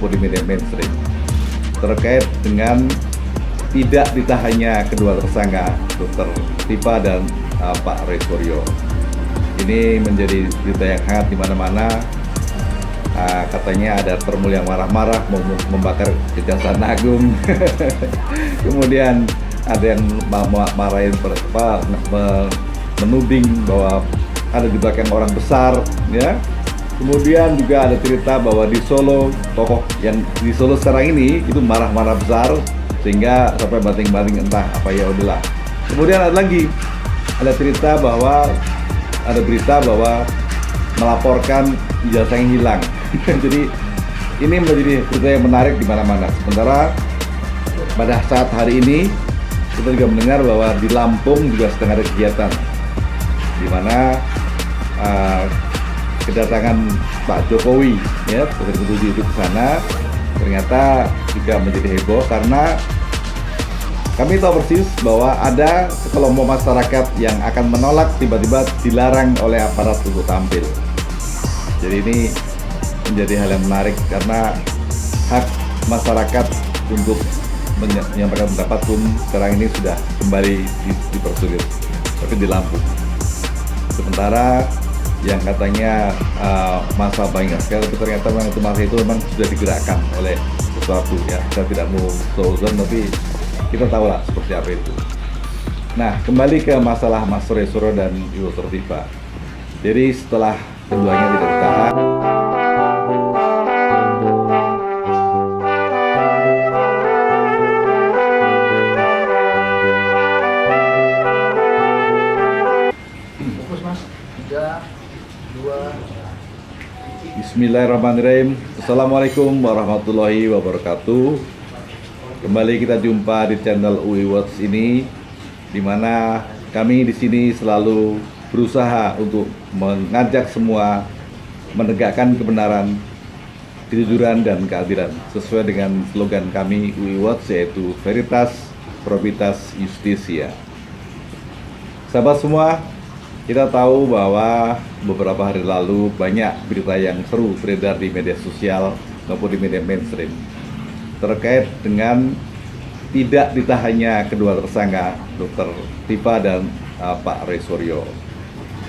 maupun di media mainstream terkait dengan tidak ditahannya kedua tersangka Dr. Tipa dan Pak Roy Suryo. Ini menjadi berita yang hangat di mana-mana. Katanya ada termul yang marah-marah mau membakar Kejaksaan Agung. Kemudian ada yang marahin menuding bahwa ada di belakang orang besar, ya. Kemudian juga ada cerita bahwa di Solo, tokoh yang di Solo sekarang ini itu marah-marah besar sehingga sampai banting-banting entah apa, ya udahlah. Kemudian ada cerita bahwa ada berita bahwa melaporkan ijazah yang hilang. Jadi ini menjadi berita yang menarik di mana-mana. Sementara pada saat hari ini kita juga mendengar bahwa di Lampung juga sedang ada kegiatan di mana kedatangan Pak Jokowi, ya, Presiden ke-7 itu ke sana, ternyata juga menjadi heboh karena kami tahu persis bahwa ada sekelompok masyarakat yang akan menolak tiba-tiba dilarang oleh aparat untuk tampil. Jadi ini menjadi hal yang menarik karena hak masyarakat untuk menyampaikan pendapat pun sekarang ini sudah kembali dipersulit, tapi di Lampung. Sementara yang katanya masa banyak sekali, tapi ternyata memang itu masa itu memang sudah digerakkan oleh sesuatu, ya. Saya tidak mau suzon, tapi kita tahu lah seperti apa itu. Nah, kembali ke masalah Mas Roy Suryo dan Ibu Dr. Tipa. Jadi setelah keduanya tidak ditahan, Bismillahirrahmanirrahim. Assalamualaikum warahmatullahi wabarakatuh. Kembali kita jumpa di channel UI Watch ini, di mana kami di sini selalu berusaha untuk mengajak semua menegakkan kebenaran, kejujuran dan keadilan sesuai dengan slogan kami UI Watch, yaitu Veritas, Probitas, Justitia. Sahabat semua, kita tahu bahwa beberapa hari lalu banyak berita yang seru beredar di media sosial maupun di media mainstream terkait dengan tidak ditahannya kedua tersangka Dr. Tipa dan Pak Roy Suryo.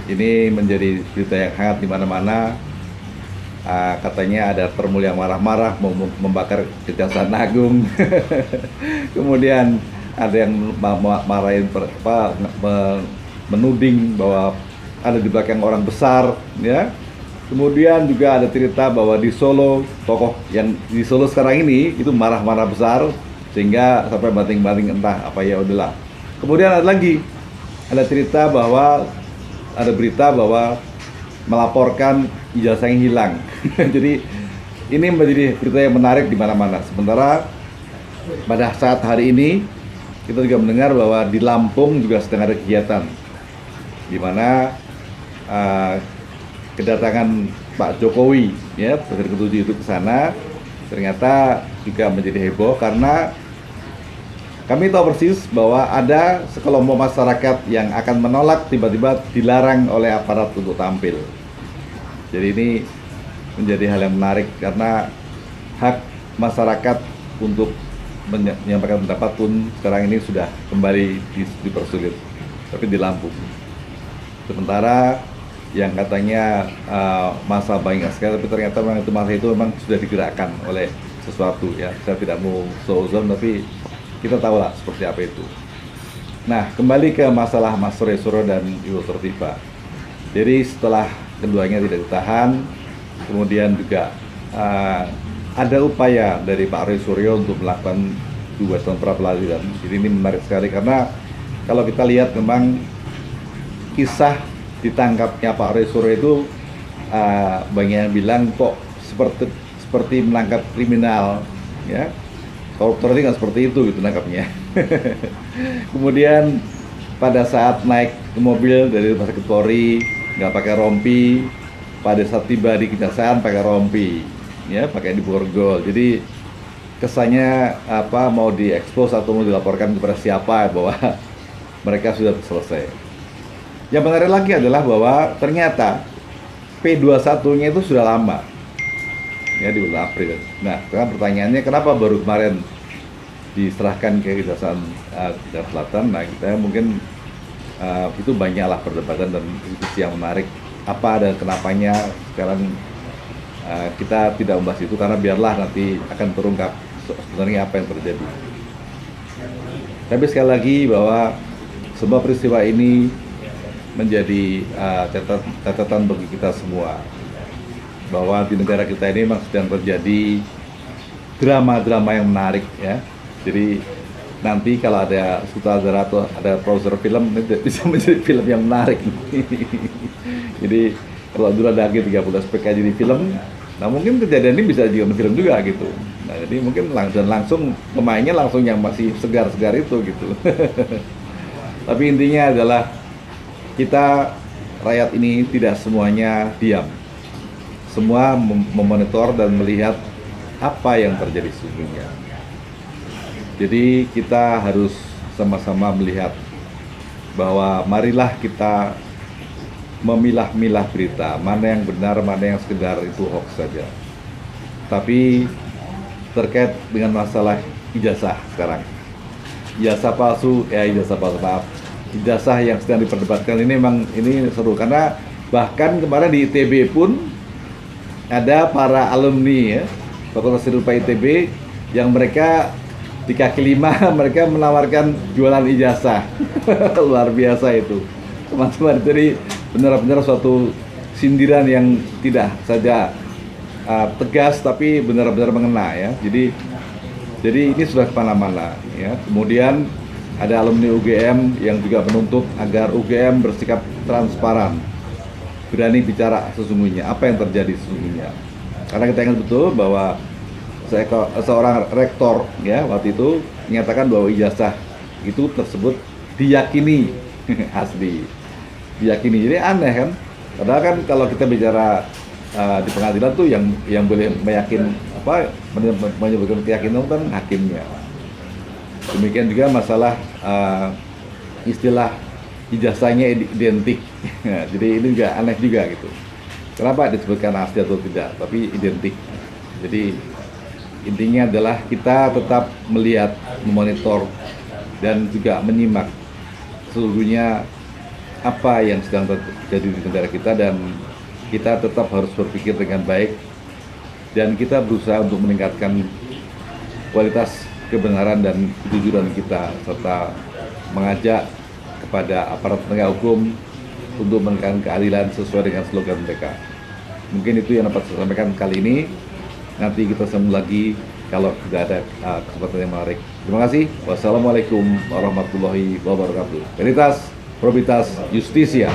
Ini menjadi berita yang hangat di mana-mana. Katanya ada termul yang marah-marah mau membakar Kejaksaan Agung. Kemudian ada yang marahin menuding bahwa ada di belakang orang besar, ya. Kemudian juga ada cerita bahwa di Solo, tokoh yang di Solo sekarang ini itu marah-marah besar sehingga sampai banting-banting entah apa, ya udahlah. Kemudian ada cerita bahwa ada berita bahwa melaporkan ijazah yang hilang. Jadi ini menjadi berita yang menarik di mana-mana. Sementara pada saat hari ini kita juga mendengar bahwa di Lampung juga sedang ada kegiatan di mana kedatangan Pak Jokowi, ya, Presiden ke-7 itu ke sana, ternyata juga menjadi heboh karena kami tahu persis bahwa ada sekelompok masyarakat yang akan menolak tiba-tiba dilarang oleh aparat untuk tampil. Jadi ini menjadi hal yang menarik karena hak masyarakat untuk menyampaikan pendapat pun sekarang ini sudah kembali dipersulit, tapi di Lampung. Sementara yang katanya masa banyak sekali, tapi ternyata memang itu masa itu memang sudah digerakkan oleh sesuatu, ya. Saya tidak mau suzon, tapi kita tahu lah seperti apa itu. Nah, kembali ke masalah Mas Roy Suryo dan Ibu Dr. Tipa. Jadi setelah keduanya tidak ditahan, kemudian juga ada upaya dari Pak Roy Suryo untuk melakukan gugatan pra peradilan. Jadi ini menarik sekali karena kalau kita lihat memang kisah ditangkapnya Pak Roy Suryo itu banyak yang bilang kok seperti menangkap kriminal, ya. Koruptor ini nggak seperti itu gitu nangkapnya. Kemudian pada saat naik ke mobil dari Rumah Sakit Polri nggak pakai rompi, pada saat tiba di kejaksaan pakai rompi, ya, pakai di borgol. Jadi kesannya mau diekspos atau mau dilaporkan kepada siapa bahwa mereka sudah selesai. Yang menarik lagi adalah bahwa ternyata P21-nya itu sudah lama. ya di bulan April. Nah, sekarang pertanyaannya kenapa baru kemarin diserahkan ke Kejaksaan Jakarta Selatan? Nah, kita mungkin itu banyaklah perdebatan dan diskusi yang menarik. Apa ada kenapanya sekarang kita tidak membahas itu karena biarlah nanti akan terungkap sebenarnya apa yang terjadi. Tapi sekali lagi bahwa semua peristiwa ini menjadi catatan bagi kita semua bahwa di negara kita ini memang sedang terjadi drama-drama yang menarik ya. Jadi nanti kalau ada sutradara atau ada produser film bisa menjadi film yang menarik. Jadi kalau dulu ada G30 SPK jadi film, nah mungkin kejadian ini bisa jadi film juga gitu. Nah jadi mungkin langsung pemainnya langsung yang masih segar-segar itu gitu. Tapi intinya adalah kita rakyat ini tidak semuanya diam. Semua memonitor dan melihat apa yang terjadi sesungguhnya. Jadi kita harus sama-sama melihat bahwa marilah kita memilah-milah berita, mana yang benar, mana yang sekedar itu hoax saja. Tapi terkait dengan masalah ijazah sekarang, ijazah palsu, maaf, ijazah yang sedang diperdebatkan ini memang ini seru karena bahkan kemarin di ITB pun ada para alumni ya, Fakultas Rupa ITB yang mereka di kaki lima mereka menawarkan jualan ijazah. Luar biasa itu teman-teman. Jadi benar-benar suatu sindiran yang tidak saja tegas tapi benar-benar mengena ya. Jadi ini sudah kemana-mana ya. Kemudian ada alumni UGM yang juga menuntut agar UGM bersikap transparan, berani bicara sesungguhnya apa yang terjadi sesungguhnya. Karena kita ingat betul bahwa seorang rektor ya waktu itu menyatakan bahwa ijazah itu tersebut diyakini asli, diyakini. Jadi aneh kan? Padahal kan kalau kita bicara di pengadilan tuh yang boleh menyebutkan keyakinan kan hakimnya. Demikian juga masalah istilah ijazahnya identik. Jadi ini juga aneh juga gitu. Kenapa disebutkan asli atau tidak, tapi identik. Jadi intinya adalah kita tetap melihat, memonitor, dan juga menyimak sesungguhnya apa yang sedang terjadi di negara kita, dan kita tetap harus berpikir dengan baik dan kita berusaha untuk meningkatkan kualitas kebenaran dan kejujuran kita serta mengajak kepada aparat penegak hukum untuk menegakkan keadilan sesuai dengan slogan mereka. Mungkin itu yang dapat saya sampaikan kali ini. Nanti kita sambung lagi kalau tidak ada kesempatan yang menarik. Terima kasih. Wassalamualaikum warahmatullahi wabarakatuh. Veritas, Probitas, Justisia.